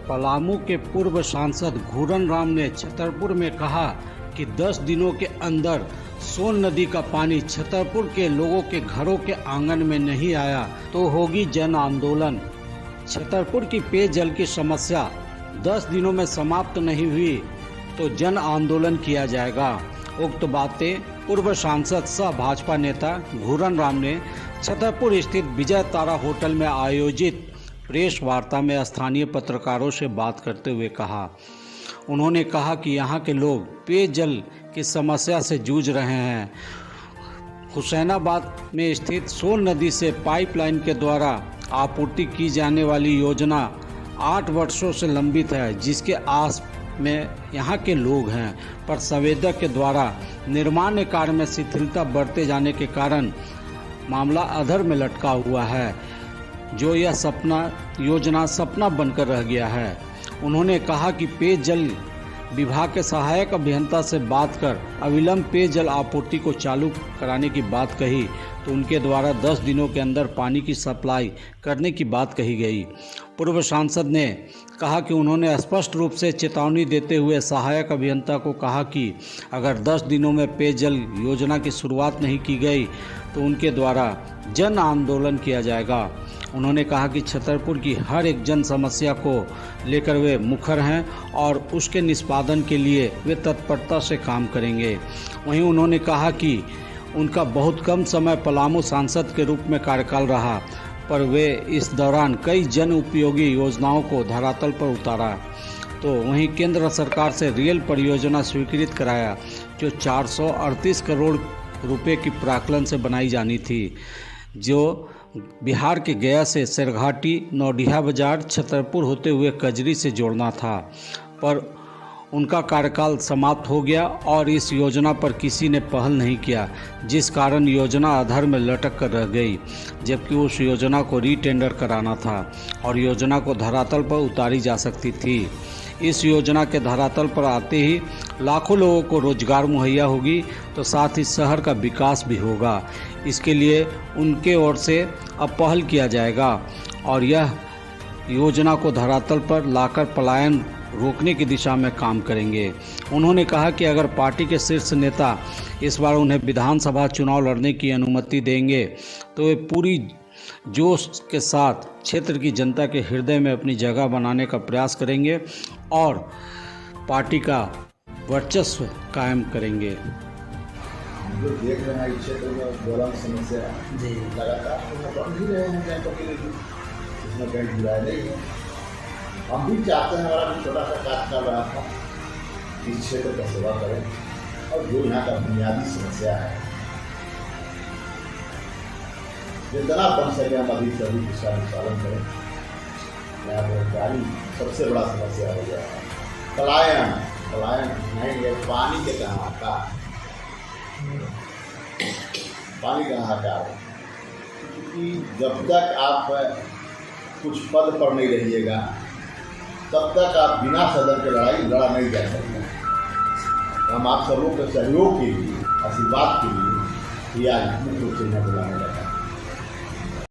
पलामू के पूर्व सांसद घूरन राम ने छतरपुर में कहा कि 10 दिनों के अंदर सोन नदी का पानी छतरपुर के लोगों के घरों के आंगन में नहीं आया तो होगी जन आंदोलन। छतरपुर की पेयजल की समस्या 10 दिनों में समाप्त नहीं हुई तो जन आंदोलन किया जाएगा। उक्त बातें पूर्व सांसद सह भाजपा नेता घूरन राम ने छतरपुर स्थित विजय तारा होटल में आयोजित प्रेस वार्ता में स्थानीय पत्रकारों से बात करते हुए कहा। उन्होंने कहा कि यहाँ के लोग पेयजल की समस्या से जूझ रहे हैं। हुसैनाबाद में स्थित सोन नदी से पाइपलाइन के द्वारा आपूर्ति की जाने वाली योजना 8 वर्षों से लंबित है, जिसके आस में यहाँ के लोग हैं, पर संवेदक के द्वारा निर्माण कार्य में शिथिलता बढ़ते जाने के कारण मामला अधर में लटका हुआ है, जो यह योजना सपना बनकर रह गया है। उन्होंने कहा कि पेयजल विभाग के सहायक अभियंता से बात कर अविलंब पेयजल आपूर्ति को चालू कराने की बात कही तो उनके द्वारा 10 दिनों के अंदर पानी की सप्लाई करने की बात कही गई। पूर्व सांसद ने कहा कि उन्होंने स्पष्ट रूप से चेतावनी देते हुए सहायक अभियंता को कहा कि अगर 10 दिनों में पेयजल योजना की शुरुआत नहीं की गई तो उनके द्वारा जन आंदोलन किया जाएगा। उन्होंने कहा कि छतरपुर की हर एक जन समस्या को लेकर वे मुखर हैं और उसके निष्पादन के लिए वे तत्परता से काम करेंगे। वहीं उन्होंने कहा कि उनका बहुत कम समय पलामू सांसद के रूप में कार्यकाल रहा, पर वे इस दौरान कई जन उपयोगी योजनाओं को धरातल पर उतारा। तो वहीं केंद्र सरकार से रेल परियोजना स्वीकृत कराया जो 438 करोड़ रुपए की प्राक्कलन से बनाई जानी थी, जो बिहार के गया से सरघाटी, नौडिहा बाजार, छतरपुर होते हुए कजरी से जोड़ना था, पर उनका कार्यकाल समाप्त हो गया और इस योजना पर किसी ने पहल नहीं किया, जिस कारण योजना अधर में लटक कर रह गई, जबकि उस योजना को रीटेंडर कराना था और योजना को धरातल पर उतारी जा सकती थी। इस योजना के धरातल पर आते ही लाखों लोगों को रोजगार मुहैया होगी तो साथ ही शहर का विकास भी होगा। इसके लिए उनके ओर से अब पहल किया जाएगा और यह योजना को धरातल पर लाकर पलायन रोकने की दिशा में काम करेंगे। उन्होंने कहा कि अगर पार्टी के शीर्ष नेता इस बार उन्हें विधानसभा चुनाव लड़ने की अनुमति देंगे तो वे पूरी जोश के साथ क्षेत्र की जनता के हृदय में अपनी जगह बनाने का प्रयास करेंगे और पार्टी का वर्चस्व कायम करेंगे। हम लोग देख रहे हैं इस क्षेत्र में ज्वलंत समस्या लगातार बढ़ ही रहे हैं, बैंकों के लिए इसमें बैंक जुड़ा नहीं है। हम भी चाहते हैं हमारा भी छोटा सा कार्य चल रहा था, इस क्षेत्र का सेवा करें और जो यहाँ का बुनियादी समस्या है जितना बन सके हम अधिक से अधिक उसका अनुपालन करें। यहाँ बेरोजगारी सबसे बड़ा समस्या हो गया है। पलायन नहीं है, पानी के कहाँ आता, पानी कहाँ आता है, क्योंकि जब तक आप कुछ पद पर नहीं रहिएगा तब तक आप बिना सदन के लड़ाई लड़ा नहीं जा सकते। हम आप सबों के सहयोग के लिए, आशीर्वाद के लिए आज मुख्य रूप से यहाँ बुलाने लगे।